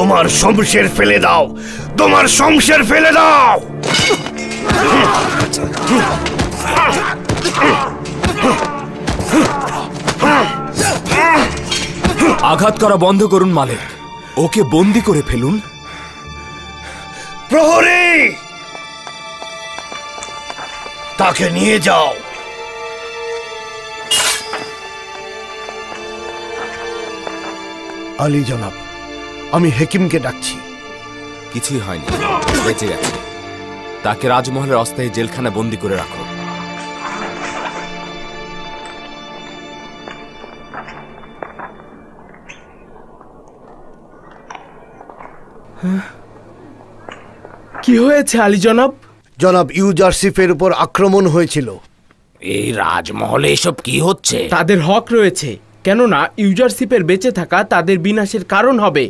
তোমার শমশের ফেলে দাও, তোমার শমশের ফেলে দাও। আঘাত করা বন্ধ করুন মালিক, ওকে বন্দি করে ফেলুন। প্রহরী, তাকে নিয়ে যাও। আলী জনাব, আমি হেকিমকে ডাকছি। কিছুই হয়নি, বেঁচে গেছে। তাকে রাজমহলের অস্থায়ী জেলখানা বন্দি করে রাখো। কি হয়েছে আলী জনাব? জনাব, ইউজারশিপের উপর আক্রমণ হয়েছিল। এই রাজমহলে এসব কি হচ্ছে? তাদের হক রয়েছে, কেননা ইউজারশিপের বেঁচে থাকা তাদের বিনাশের কারণ হবে।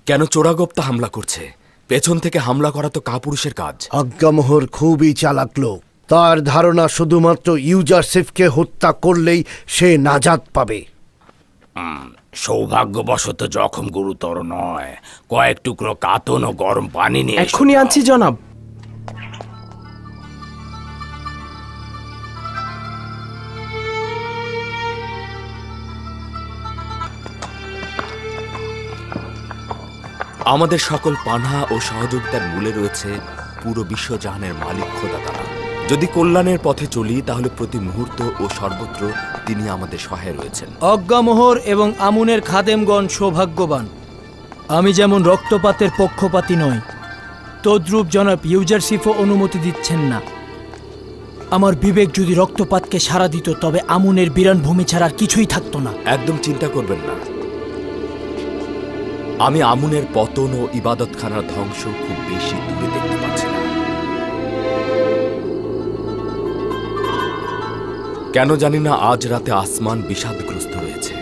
কেন চোরাগোপ্তা হামলা করছে? পেছন থেকে হামলা করা তো কাপুরুষের কাজ। আজ্ঞামোহর খুবই চালাক লোক। তার ধারণা শুধুমাত্র ইউজারশিপকে হত্যা করলেই সে নাজাত পাবে। সৌভাগ্যবশত জখম গুরুতর নয়। কয়েক টুকরো কাতন ও গরম পানি নিয়ে এক্ষুনি আনছি জনাব। আমাদের সকল পানাহা ও সহযোগিতার মূলে রয়েছে পুরো বিশ্বজাহানের মালিক খোদা তাআলা। যদি কল্যাণের পথে চলি তাহলে প্রতি মুহূর্ত ও সর্বত্র তিনি আমাদের সহায় রয়েছেন। অজ্ঞামোহর এবং আমুনের খাদেমগণ সৌভাগ্যবান। আমি যেমন রক্তপাতের পক্ষপাতী নই, তদ্রূপ জনাব ইউজারশিপও অনুমতি দিচ্ছেন না। আমার বিবেক যদি রক্তপাতকে সাড়া দিত তবে আমুনের বিরান ভূমি ছাড়া আর কিছুই থাকতো না। একদম চিন্তা করবেন না, আমি আমুনের পতন ও ইবাদতখানার ধ্বংস খুব বেশি দূরে দেখতে পাচ্ছি না। কেন জানি না আজ রাতে আসমান বিষাদগ্রস্ত রয়েছে।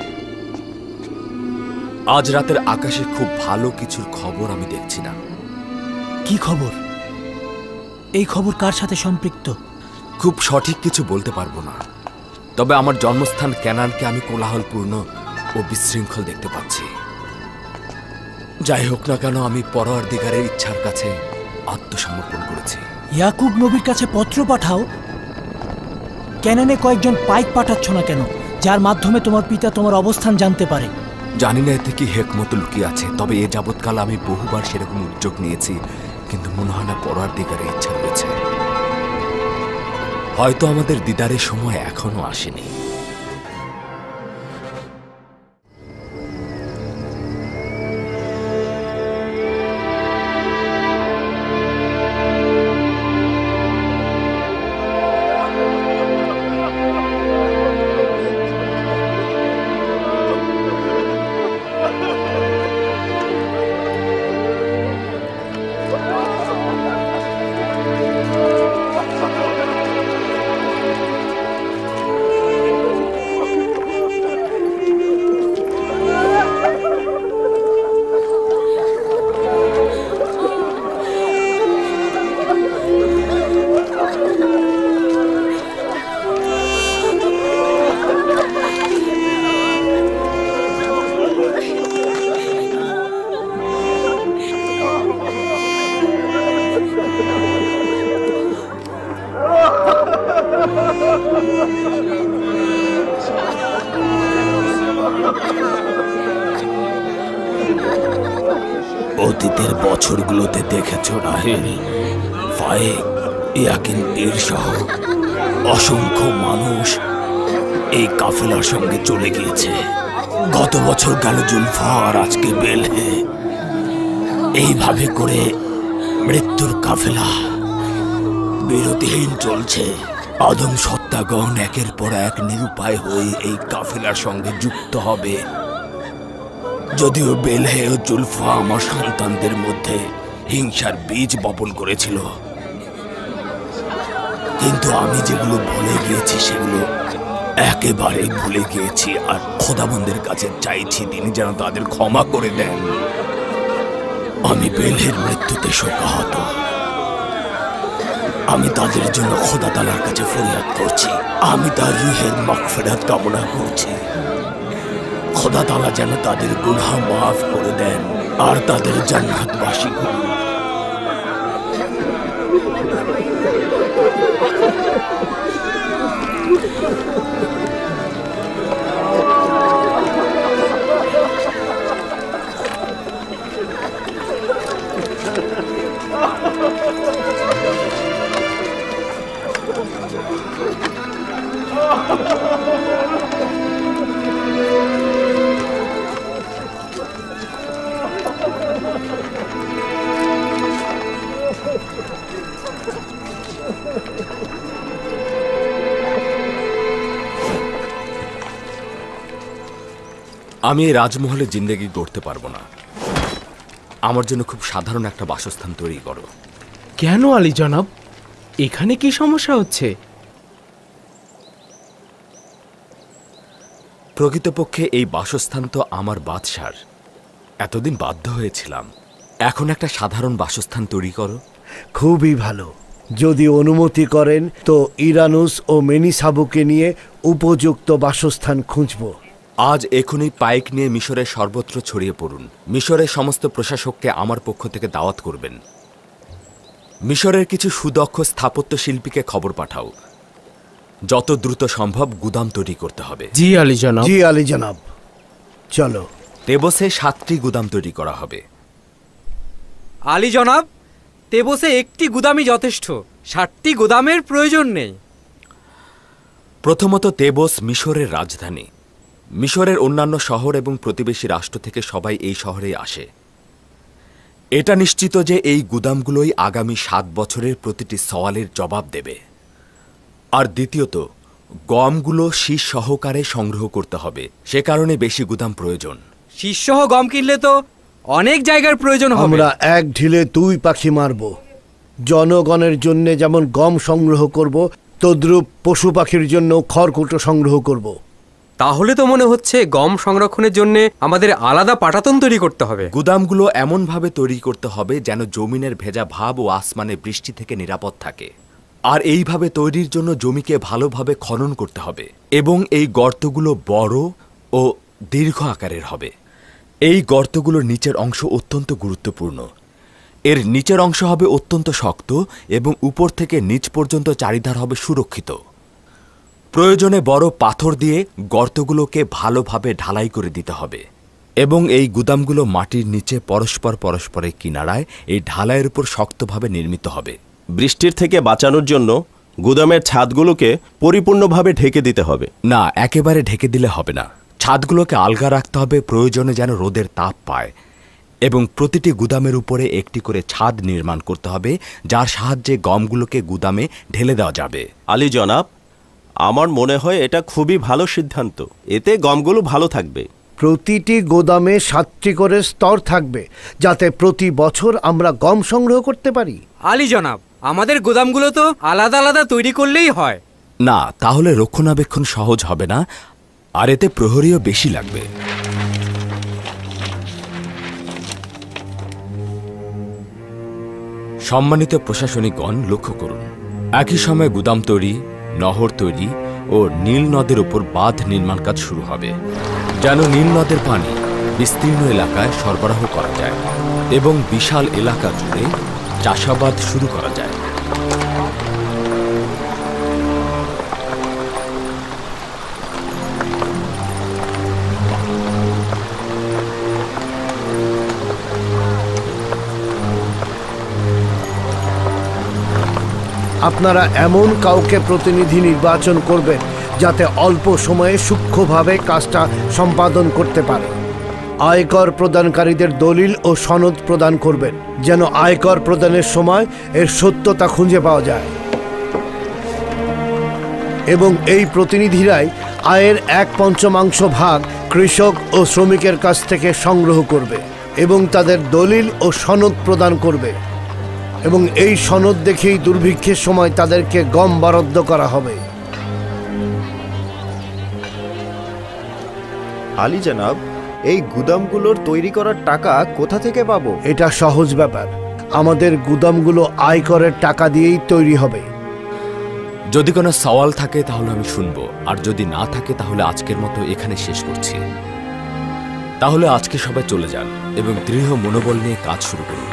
আজ রাতের আকাশে খুব ভালো কিছুর খবর আমি দেখছি না। কি খবর? এই খবর কার সাথে সম্পৃক্ত? খুব সঠিক কিছু বলতে পারবো না, তবে আমার জন্মস্থান ক্যানানকে আমি কোলাহলপূর্ণ ও বিশৃঙ্খল দেখতে পাচ্ছি। যাই হোক না কেন, আমি পরওয়ারদিগারের ইচ্ছার কাছে আত্মসমর্পণ করেছি। ইয়াকুব নবীর কাছে পত্র পাঠাও। ক্যানানে কয়েকজন পাইক পাঠাচ্ছ না কেন, যার মাধ্যমে তোমার পিতা তোমার অবস্থান জানতে পারে? জানি না এতে কি হেকমত লুকিয়ে আছে, তবে এ যাবৎকাল আমি বহুবার সেরকম উদ্যোগ নিয়েছি, কিন্তু মনে হয় না পরওয়ারদিগারের ইচ্ছা রয়েছে। হয়তো আমাদের দিদারের সময় এখনো আসেনি। অতীতের বছরগুলোতে দেখেছ রাহেল, ফায়েক, ইয়াকিন পীর সহ অসংখ্য মানুষ এই কাফেলার সঙ্গে চলে গিয়েছে। গত বছর গেল জুলফা, আর আজকে বেলহে। এইভাবে করে মৃত্যুর কাফেলা বিরতিহীন চলছে। আদম সত্তাগণ একের পর এক নিরুপায় হয়ে এই কাফেলার সঙ্গে যুক্ত হবে। যদিও বেলহে ও জুলফা আমার সন্তানদের মধ্যে হিংসার বীজ বপন করেছিল, কিন্তু আমি যেগুলো ভুলে গিয়েছি সেগুলো একেবারে ভুলে গিয়েছি, আর খোদাবন্দের কাছে চাইছি তিনি যেন তাদের ক্ষমা করে দেন। আমি বেলহের মৃত্যুতে শোকাহত। আমি তাদের জন্য খোদা তাআলার কাছে ফরিয়াদ করছি। আমি তার রুহের মাগফিরাত কামনা করছি। খোদা খোদা তাআলা যেন তাদের গুনাহ মাফ করে দেন আর তাদের জান্নাতবাসী করুন। আমি এই রাজমহলে জিন্দেগি গড়তে পারবো না। আমার জন্য খুব সাধারণ একটা বাসস্থান তৈরি করো। কেন আলী জনাব, এখানে কি সমস্যা হচ্ছে? প্রকৃতপক্ষে এই বাসস্থান তো আমার বাদশার। এতদিন বাধ্য হয়েছিলাম, এখন একটা সাধারণ বাসস্থান তৈরি করো। খুবই ভালো। যদি অনুমতি করেন তো ইরানুস ও মেনিসাবুকে নিয়ে উপযুক্ত বাসস্থান খুঁজব। আজ এখনই পাইক নিয়ে মিশরের সর্বত্র ছড়িয়ে পড়ুন। মিশরের সমস্ত প্রশাসককে আমার পক্ষ থেকে দাওয়াত করবেন। মিশরের কিছু সুদক্ষ স্থাপত্য শিল্পীকে খবর পাঠাও। যত দ্রুত সম্ভব গুদাম তৈরি করতে হবে। জি আলী জনাব। জি আলী জনাব। চলো। তেবসে 7টি গুদাম তৈরি করা হবে। আলী জনাব, তেবসে একটি গুদামই যথেষ্ট, 7টি গুদামের প্রয়োজন নেই। প্রথমত, তেবস মিশরের রাজধানী। মিশরের অন্যান্য শহর এবং প্রতিবেশী রাষ্ট্র থেকে সবাই এই শহরেই আসে। এটা নিশ্চিত যে এই গুদামগুলোই আগামী 7 বছরের প্রতিটি সওয়ালের জবাব দেবে। আর দ্বিতীয়ত, গমগুলো শীষ সহকারে সংগ্রহ করতে হবে। সে কারণে বেশি গুদাম প্রয়োজন। শীর্ষসহ গম কিনলে তো অনেক জায়গার প্রয়োজন হবে। আমরা এক ঢিলে 2 পাখি মারব। জনগণের জন্য যেমন গম সংগ্রহ করব, তদ্রূপ পশু পাখির জন্য খড়কুটো সংগ্রহ করব। তাহলে তো মনে হচ্ছে গম সংরক্ষণের জন্য আমাদের আলাদা পাটাতন তৈরি করতে হবে। গুদামগুলো এমনভাবে তৈরি করতে হবে যেন জমিনের ভেজা ভাব ও আসমানে বৃষ্টি থেকে নিরাপদ থাকে। আর এইভাবে তৈরির জন্য জমিকে ভালোভাবে খনন করতে হবে এবং এই গর্তগুলো বড় ও দীর্ঘ আকারের হবে। এই গর্তগুলোর নিচের অংশ অত্যন্ত গুরুত্বপূর্ণ। এর নিচের অংশ হবে অত্যন্ত শক্ত এবং উপর থেকে নিচ পর্যন্ত চারিধার হবে সুরক্ষিত। প্রয়োজনে বড় পাথর দিয়ে গর্তগুলোকে ভালোভাবে ঢালাই করে দিতে হবে এবং এই গুদামগুলো মাটির নিচে পরস্পরের কিনারায় এই ঢালাইয়ের উপর শক্তভাবে নির্মিত হবে। বৃষ্টির থেকে বাঁচানোর জন্য গুদামের ছাদগুলোকে পরিপূর্ণভাবে ঢেকে দিতে হবে। না, একেবারে ঢেকে দিলে হবে না। ছাদগুলোকে আলগা রাখতে হবে, প্রয়োজনে যেন রোদের তাপ পায়। এবং প্রতিটি গুদামের উপরে একটি করে ছাদ নির্মাণ করতে হবে, যার সাহায্যে গমগুলোকে গুদামে ঢেলে দেওয়া যাবে। আলী জনাব, আমার মনে হয় এটা খুবই ভালো সিদ্ধান্ত। এতে গমগুলো ভালো থাকবে। প্রতিটি গোদামে 7টি করে স্তর থাকবে, যাতে প্রতি বছর আমরা গম সংগ্রহ করতে পারি। আলী জনাব, আমাদের গোদামগুলো তো আলাদা আলাদা তৈরি করলেই হয়। না, তাহলে রক্ষণাবেক্ষণ সহজ হবে না, আর এতে প্রহরীও বেশি লাগবে। সম্মানিত প্রশাসনিকগণ, লক্ষ্য করুন, একই সময় গুদাম তৈরি, নহর তৈরি ও নীল নদের উপর বাঁধ নির্মাণ কাজ শুরু হবে, যেন নীল নদের পানি বিস্তীর্ণ এলাকায় সরবরাহ করা যায় এবং বিশাল এলাকা জুড়ে চাষাবাদ শুরু করা যায়। আপনারা এমন কাউকে প্রতিনিধি নির্বাচন করবেন যাতে অল্প সময়ে সূক্ষ্মভাবে কাজটা সম্পাদন করতে পারে। আয়কর প্রদানকারীদের দলিল ও সনদ প্রদান করবেন, যেন আয়কর প্রদানের সময় এর সত্যতা খুঁজে পাওয়া যায়। এবং এই প্রতিনিধিরাই আয়ের 1/5 ভাগ কৃষক ও শ্রমিকের কাছ থেকে সংগ্রহ করবে এবং তাদের দলিল ও সনদ প্রদান করবে। এবং এই সনদ দেখেই দুর্ভিক্ষের সময় তাদেরকে গম বরাদ্দ করা হবে। আলী জনাব, এই গুদামগুলোর তৈরি করার টাকা কোথা থেকে পাবো? এটা সহজ ব্যাপার। আমাদের গুদামগুলো আয়করের টাকা দিয়েই তৈরি হবে। যদি কোনো সওয়াল থাকে তাহলে আমি শুনবো, আর যদি না থাকে তাহলে আজকের মতো এখানে শেষ করছি। তাহলে আজকে সবাই চলে যান এবং দৃঢ় মনোবল নিয়ে কাজ শুরু করুন।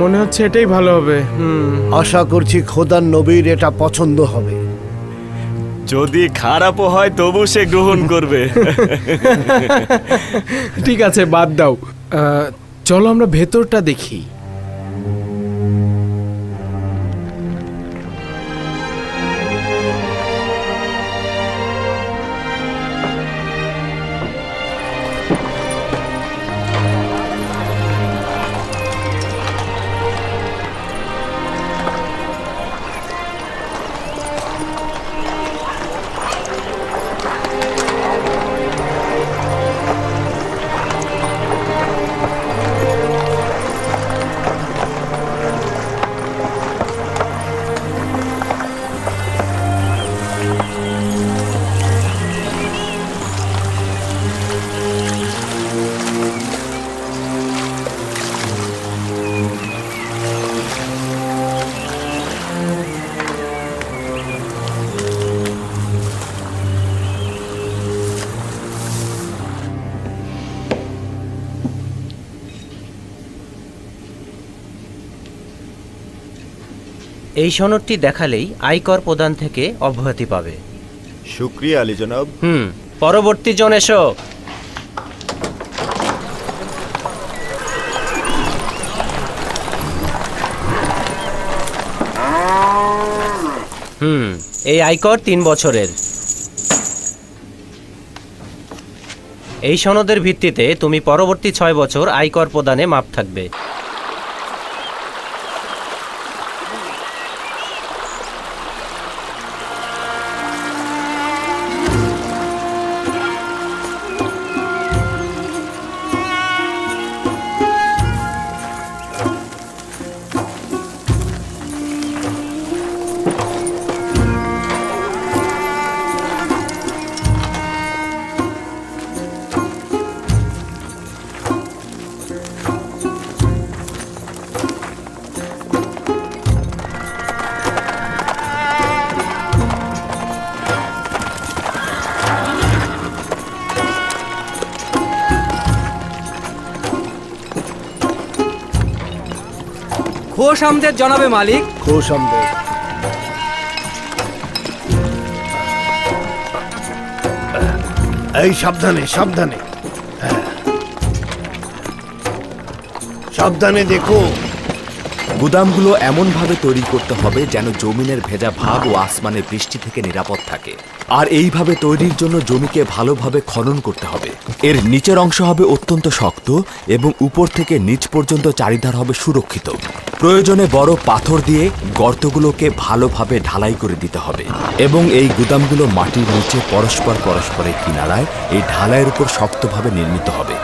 মনে হচ্ছে এটাই ভালো হবে। আশা করছি খোদার নবীর এটা পছন্দ হবে। যদি খারাপও হয় তবু সে গ্রহণ করবে। ঠিক আছে, বাদ দাও। চলো আমরা ভেতরটা দেখি। এই সনদটি দেখালেই আয়কর প্রদান থেকে অব্যাহতি পাবে। শুক্রিয়া আলী জনাব। পরবর্তী জন এসো। এই আয়কর 3 বছরের। এই সনদের ভিত্তিতে তুমি পরবর্তী 6 বছর আয়কর প্রদানে মাপ থাকবে। খোশ আমদের জনাবে মালিক। খোশ আমদের। এই সাবধানে সাবধানে, সাবধানে দেখো। গুদামগুলো এমনভাবে তৈরি করতে হবে যেন জমিনের ভেজা ভাব ও আসমানের বৃষ্টি থেকে নিরাপদ থাকে। আর এইভাবে তৈরির জন্য জমিকে ভালোভাবে খনন করতে হবে। এর নিচের অংশ হবে অত্যন্ত শক্ত এবং উপর থেকে নিচ পর্যন্ত চারিধার হবে সুরক্ষিত। প্রয়োজনে বড় পাথর দিয়ে গর্তগুলোকে ভালোভাবে ঢালাই করে দিতে হবে এবং এই গুদামগুলো মাটির নিচে পরস্পরের কিনারায় এই ঢালাইয়ের উপর শক্তভাবে নির্মিত হবে।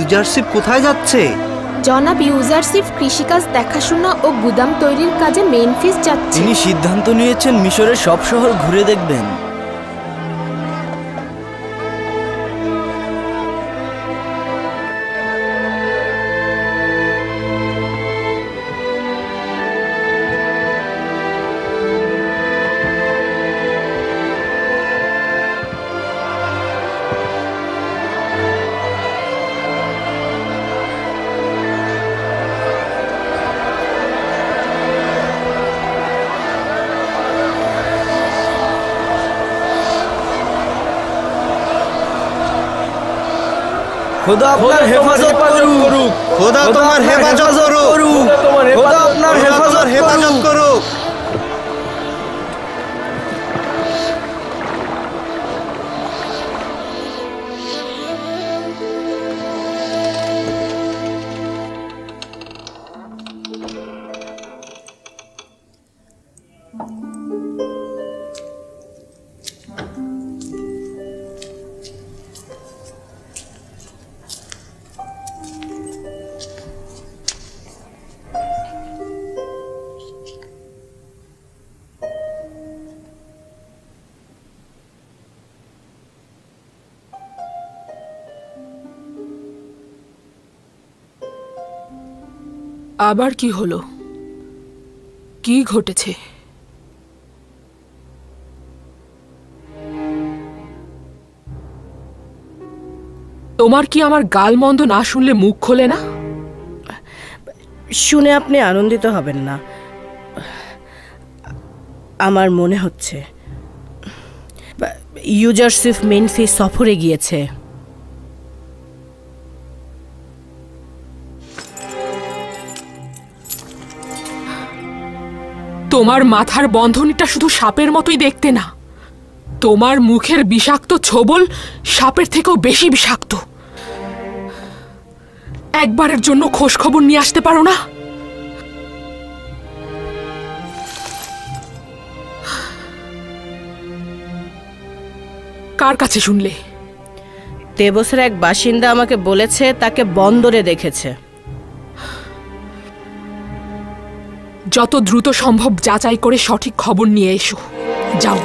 ইউজারশিপ কোথায় যাচ্ছে? জনাব ইউজারশিপ কৃষিকাজ দেখাশোনা ও গুদাম তৈরির কাজে মেমফিস যাচ্ছে। তিনি সিদ্ধান্ত নিয়েছেন মিশরের সব শহর ঘুরে দেখবেন। খোদা আপনার হেফাজত করুক। খোদা তোমার হেফাজত করুক। খোদা আপনার হেফাজত করুক। আবার কি হলো? কি ঘটেছে? তোমার কি আমার গালমন্দ না শুনলে মুখ খোলে না? শুনে আপনি আনন্দিত হবেন না। আমার মনে হচ্ছে ইউজারশিপ মেমফিস সফরে গিয়েছে। তোমার মাথার বন্ধনীটা শুধু সাপের মতোই দেখতে না, তোমার মুখের বিষাক্ত ছোবল সাপের থেকেও বেশি বিষাক্ত। একবারের জন্য খোঁজ খবর নিয়ে আসতে পারো না? কার কাছে শুনলে? তেবসের এক বাসিন্দা আমাকে বলেছে তাকে বন্দরে দেখেছে। যত দ্রুত সম্ভব যাচাই করে সঠিক খবর নিয়ে এসো। যাও।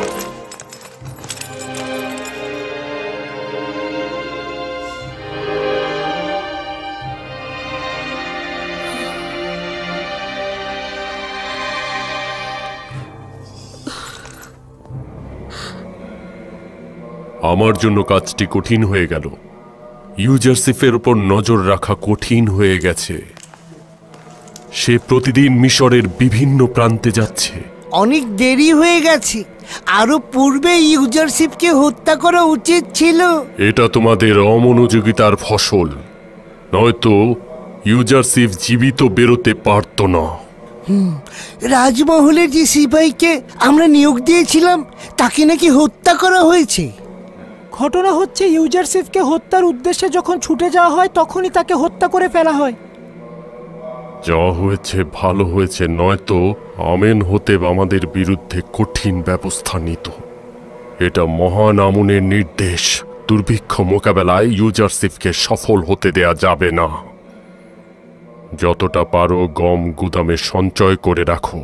আমার জন্য কাজটি কঠিন হয়ে গেল। ইউজারশিপের উপর নজর রাখা কঠিন হয়ে গেছে। সে প্রতিদিন মিশরের বিভিন্ন প্রান্তে যাচ্ছে। অনেক দেরি হয়ে গেছে। আরো পূর্বে ইউজারশিপকে হত্যা করা উচিত ছিল। এটা তোমাদের অমনোযোগিতার ফসল, নয়তো ইউজারশিপ জীবিত বেরোতে পারত না। রাজমহলের যে সিপাহীকে আমরা নিয়োগ দিয়েছিলাম তাকে নাকি হত্যা করা হয়েছে। ঘটনা হচ্ছে ইউজারশিপকে হত্যার উদ্দেশ্যে যখন ছুটে যাওয়া হয় তখনই তাকে হত্যা করে ফেলা হয়। যা হয়েছে ভালো হয়েছে, নয়তো আমেন হতে আমাদের বিরুদ্ধে কঠিন ব্যবস্থা নিত। এটা মহান আমুনের নির্দেশ। দুর্ভিক্ষ মোকাবেলায় ইউজারশিপকে সফল হতে দেয়া যাবে না। যতটা পারো গম গুদামে সঞ্চয় করে রাখো।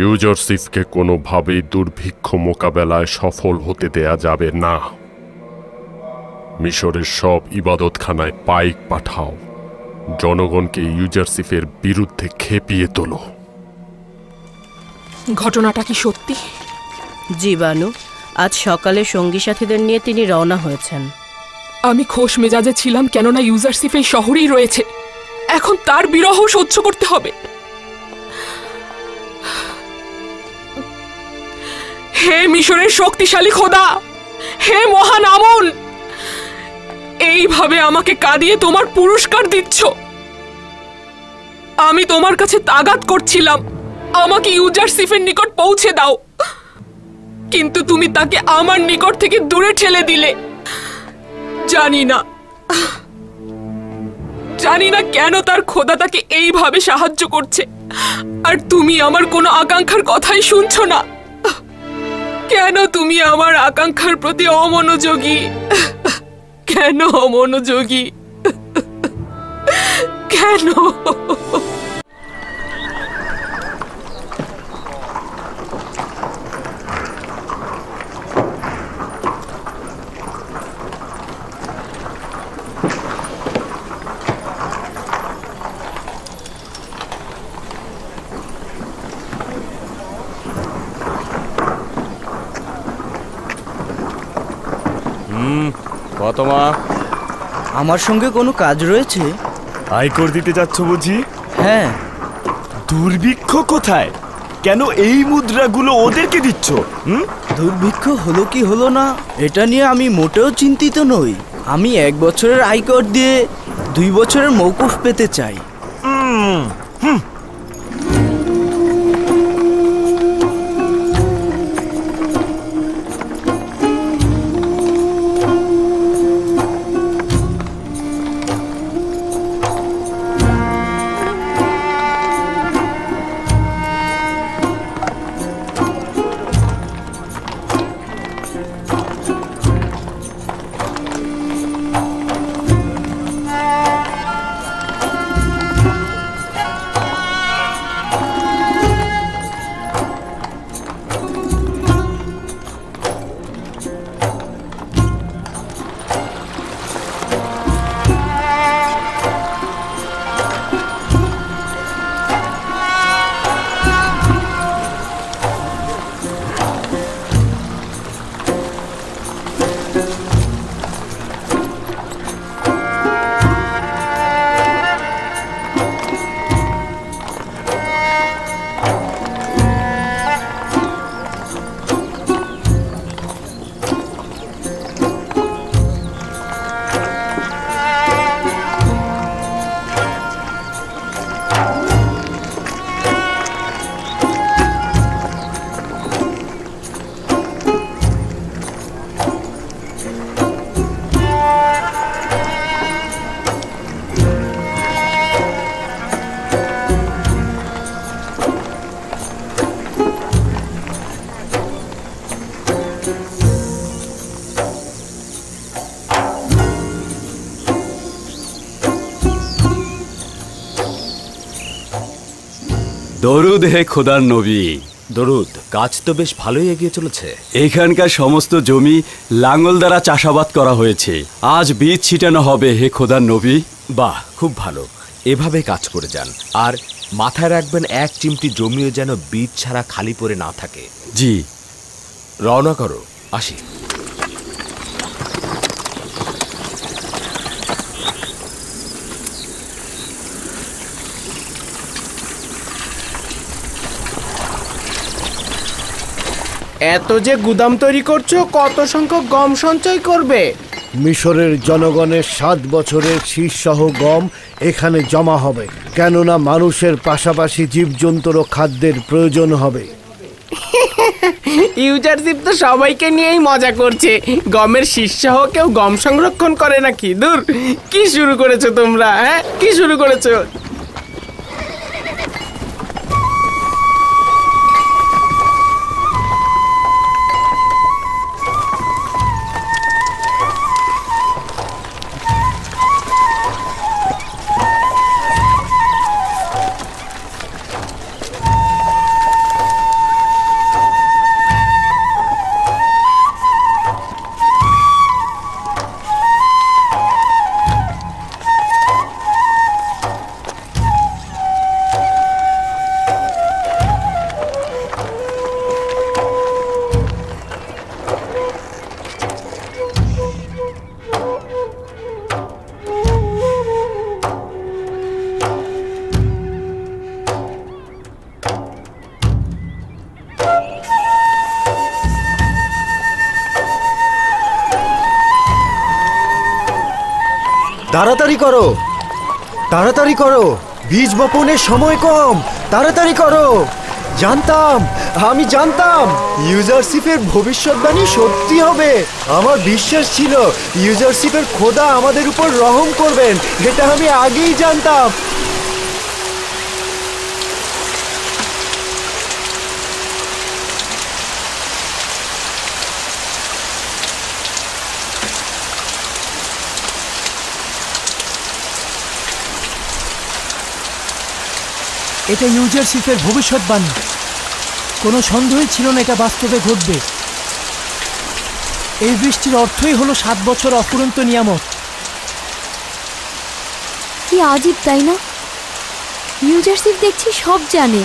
ইউজারশিপকে কোনোভাবেই দুর্ভিক্ষ মোকাবেলায় সফল হতে দেয়া যাবে না। মিশরের সব ইবাদতখানায় পাইক পাঠাও। জনগণকে ইউজারশিপের বিরুদ্ধে খেপিয়ে তোলো। ঘটনাটা কি সত্যি? জি বানু, আজ সকালে সঙ্গী সাথীদের নিয়ে তিনি রওনা হয়েছেন। আমি খোশ মেজাজে ছিলাম, কেননা ইউজারশিপ এই শহরেই রয়েছে। এখন তার বিরহ সহ্য করতে হবে। হে মিশরের শক্তিশালী খোদা, হে মহান আমুন, এইভাবে আমাকে কাঁদিয়ে তোমার পুরস্কার দিচ্ছ। আমি তোমার কাছে তাগাদ করছিলাম আমাকে ইউজারশিপের নিকট পৌঁছে দাও, কিন্তু তুমি তাকে আমার নিকট থেকে দূরে ঠেলে দিলে। জানি না কেন তার খোদা তাকে এইভাবে সাহায্য করছে, আর তুমি আমার কোনো আকাঙ্ক্ষার কথাই শুনছো না। কেন তুমি আমার আকাঙ্ক্ষার প্রতি অমনোযোগী? কেন অমনোযোগী? কেন? কত মা? আমার সঙ্গে কোনো কাজ রয়েছে? আয়কর দিতে যাচ্ছ বুঝি? হ্যাঁ। দুর্ভিক্ষ কোথায়? কেন এই মুদ্রাগুলো ওদেরকে দিচ্ছ? দুর্ভিক্ষ হলো কি হলো না এটা নিয়ে আমি মোটেও চিন্তিত নই। আমি 1 বছরের আয়কর দিয়ে 2 বছরের মৌকুফ পেতে চাই। দরুদ হে খোদার নবী। দরুদ। কাজ তো বেশ ভালোই এগিয়ে চলেছে। এখানকার সমস্ত জমি লাঙ্গল দ্বারা চাষাবাদ করা হয়েছে। আজ বীজ ছিটানো হবে হে খোদার নবী। বাহ, খুব ভালো। এভাবে কাজ করে যান। আর মাথায় রাখবেন, 1 চিমটি জমিও যেন বীজ ছাড়া খালি পড়ে না থাকে। জি। রওনা করো, আসি। এত যে গুদাম তৈরি করছো, কত সংখ্যক গম সঞ্চয় করবে? মিশরের জনগণের 7 বছরের শীষসহ গম এখানে জমা হবে, কেননা মানুষের পাশাপাশি জীবজন্তুরও খাদ্যের প্রয়োজন হবে। ইউজারশিপ তো সবাইকে নিয়েই মজা করছে। গমের শীষসহ কেউ গম সংরক্ষণ করে নাকি? দূর, কি শুরু করেছো তোমরা? হ্যাঁ, কি শুরু করেছো? তাড়াতাড়ি করো, তাড়াতাড়ি করো, বীজ বপনের সময় কম, তাড়াতাড়ি করো। আমি জানতাম ইউজারশিপের ভবিষ্যৎবাণী সত্যি হবে। আমার বিশ্বাস ছিল ইউজারশিপের খোদা আমাদের উপর রহম করবেন, এটা আমি আগেই জানতাম। এটা ইউজারশিপের ভবিষ্যৎবাণী। কোনো সন্দেহই ছিল না এটা বাস্তবে ঘটবে। এই বৃষ্টির অর্থই হলো 7 বছর অফুরন্ত নিয়ামত। কি আজীব তাই না? ইউজারশিপ দেখছি সব জানে।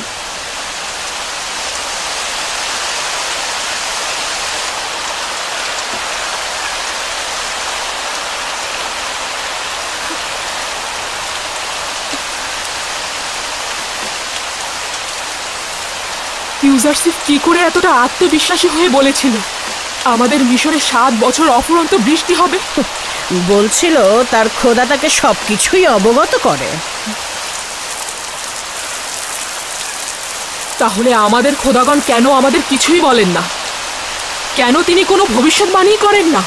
ইউজারশিপ কি করে এতটা আত্মবিশ্বাসী হয়ে বলেছিল আমাদের মিশরে 7 বছর অফুরন্ত বৃষ্টি হবে? বলছিল তার খোদা তাকে সবকিছুই অবগত করে। তাহলে আমাদের খোদাগণ কেন আমাদের কিছুই বলেন না? কেন তিনি কোনো ভবিষ্যৎবাণী করেন না?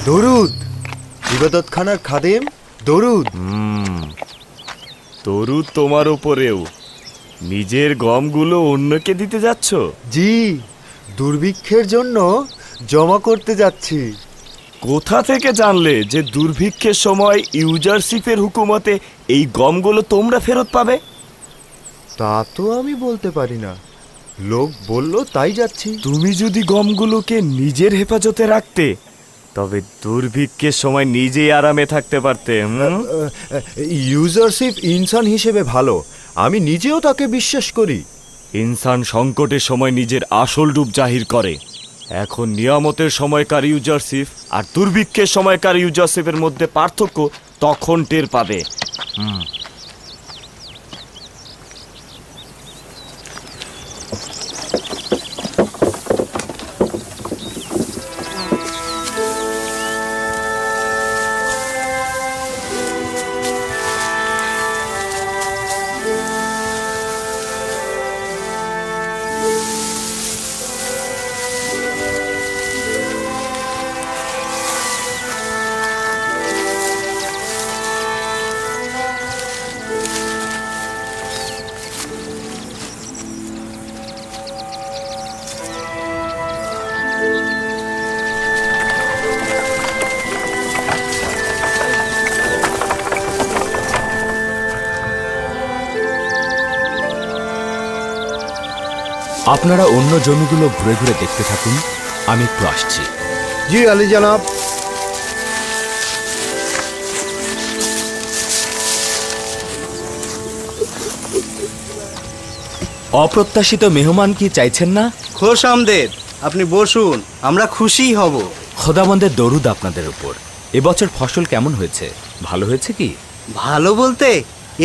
দরুদ ইবাদতখানার খাদেম, দরুদ। দরুদ তোমার ওপরেও। নিজের গমগুলো অন্যকে দিতে যাচ্ছ? জি, দুর্ভিক্ষের জন্য জমা করতে যাচ্ছি। কোথা থেকে জানলে যে দুর্ভিক্ষের সময় ইউজারশিপের হুকুমতে এই গমগুলো তোমরা ফেরত পাবে? তা তো আমি বলতে পারি না, লোক বলল তাই যাচ্ছি। তুমি যদি গমগুলোকে নিজের হেফাজতে রাখতে তবে দুর্ভিক্ষের সময় নিজেই আরামে থাকতে পারতে। ইউজারশিপ ইনসান হিসেবে ভালো, আমি নিজেও তাকে বিশ্বাস করি। ইনসান সংকটের সময় নিজের আসল রূপ জাহির করে। এখন নিয়ামতের সময়কার ইউজারশিপ আর দুর্ভিক্ষের সময়কার ইউজারশিপের মধ্যে পার্থক্য তখন টের পাবে। আপনারা অন্য জমিগুলো ঘুরে ঘুরে দেখতে থাকুন, আমি একটু আসছি। জি আলী জনাব। অপ্রত্যাশিত মেহমান কি চাইছেন না? খোশ আমদের, আপনি বসুন, আমরা খুশিই হব। খোদাবন্দের দরুদ আপনাদের উপর। এবছর ফসল কেমন হয়েছে? ভালো হয়েছে কি? ভালো বলতে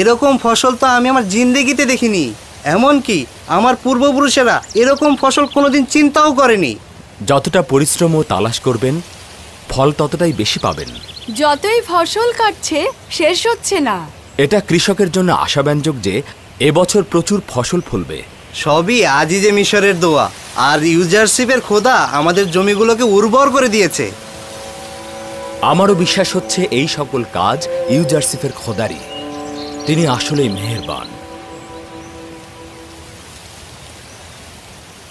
এরকম ফসল তো আমি আমার জিন্দেগিতে দেখিনি। এমনকি আমার পূর্বপুরুষেরা এরকম ফসল কোনোদিন চিন্তাও করেনি। যতটা পরিশ্রম ও তালাশ করবেন, ফল ততটাই বেশি পাবেন। যতই ফসল কাটছে শেষ হচ্ছে না। এটা কৃষকের জন্য আশাব্যঞ্জক যে এবছর প্রচুর ফসল ফলবে। সবই আজিজে মিশরের দোয়া আর ইউজারশিপের খোদা আমাদের জমিগুলোকে উর্বর করে দিয়েছে। আমারও বিশ্বাস হচ্ছে এই সকল কাজ ইউজারশিপের খোদারই। তিনি আসলেই মেহেরবান।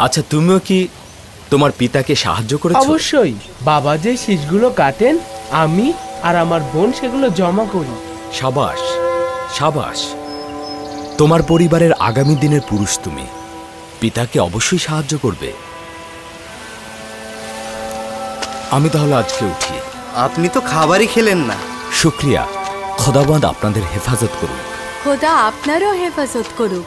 আচ্ছা, তুমিও কি তোমার পিতাকে সাহায্য করেছো? অবশ্যই। বাবা যে শীষগুলো কাটেন, আমি আর আমার বোন সেগুলো জমা করি। সাবাস সাবাস, তোমার পরিবারের আগামী দিনের পুরুষ তুমি। পিতাকে অবশ্যই সাহায্য করবে। আমি তাহলে আজকে উঠি। আপনি তো খাবারই খেলেন না। শুক্রিয়া। খোদাবন্দ আপনাদের হেফাজত করুন। খোদা আপনারও হেফাজত করুক।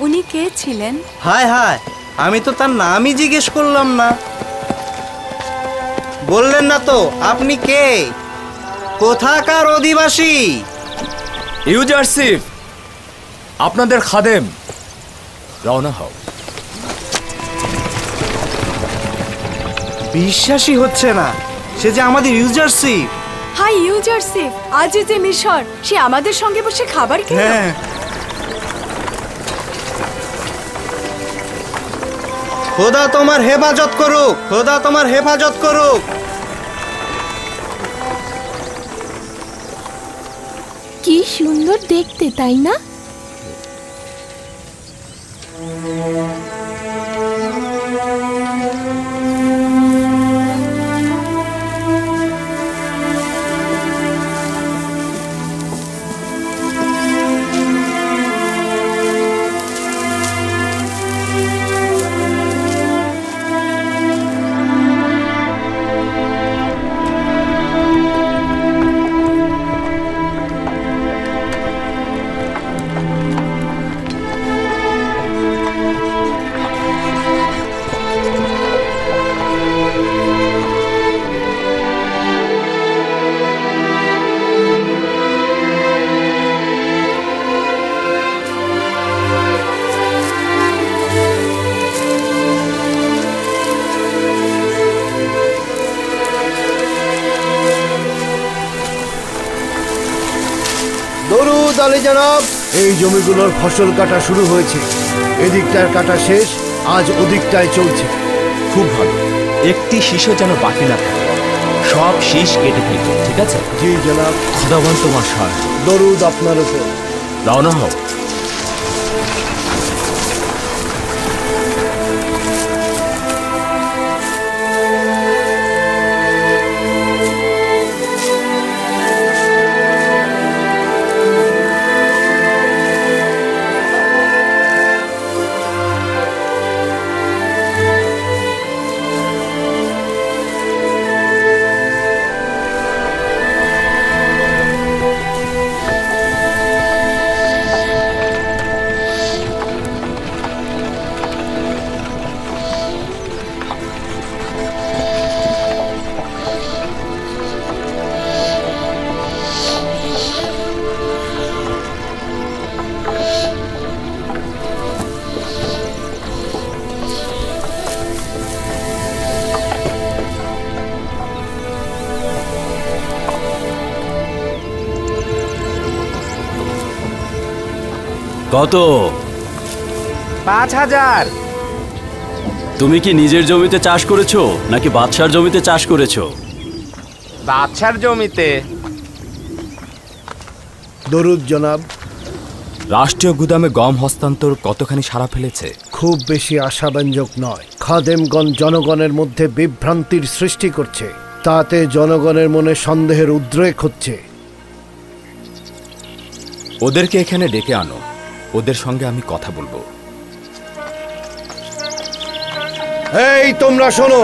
উনি কে ছিলেন? হায় হায়, আমি তো তার নামই জিজ্ঞেস করলাম না। বললেন না তো আপনি কে, কোথাকার অধিবাসী? ইউজারশিপ, আপনাদের খাদেম। রওনা হও। বিশ্বাসই হচ্ছে না, সে যে আমাদের ইউজারশিপ। হাই ইউজারশিপ, আজিজে মিশর, সে আমাদের সঙ্গে বসে খাবার খেলো। খোদা তোমার হেফাজত করুক, খোদা তোমার হেফাজত করুক। কি সুন্দর দেখতে, তাই না? দরুদ আলী জনাব। এই জমিগুলোর ফসল কাটা শুরু হয়েছে। এদিকটার কাটা শেষ, আজ ওদিকটায় চলছে। খুব ভালো। একটি শীষও যেন বাকি না থাকে, সব শীষ কেটে ফেলবে, ঠিক আছে? জি জনাব। খোদাবন্দ তোমার সাহায্য। দরুদ আপনার উপর। রওনা হও। কত? 5000। তুমি কি নিজের জমিতে চাষ করেছো নাকি বাদশার জমিতে চাষ করেছো? বাদশার জমিতে। দরুদ জনাব। রাষ্ট্রীয় গুদামে গম হস্তান্তর কতখানি সাড়া ফেলেছে? খুব বেশি আশাব্যঞ্জক নয়। খাদেমগণ জনগণের মধ্যে বিভ্রান্তির সৃষ্টি করছে, তাতে জনগণের মনে সন্দেহের উদ্রেক হচ্ছে। ওদেরকে এখানে ডেকে আনো, ওদের সঙ্গে আমি কথা বলবো। এই তোমরা শোনো,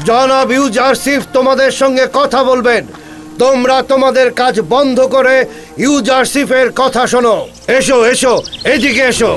জনাব ইউজারশিপ তোমাদের সঙ্গে কথা বলবেন। তোমরা তোমাদের কাজ বন্ধ করে ইউজারশিপের কথা শোনো। এসো এসো, এদিকে এসো।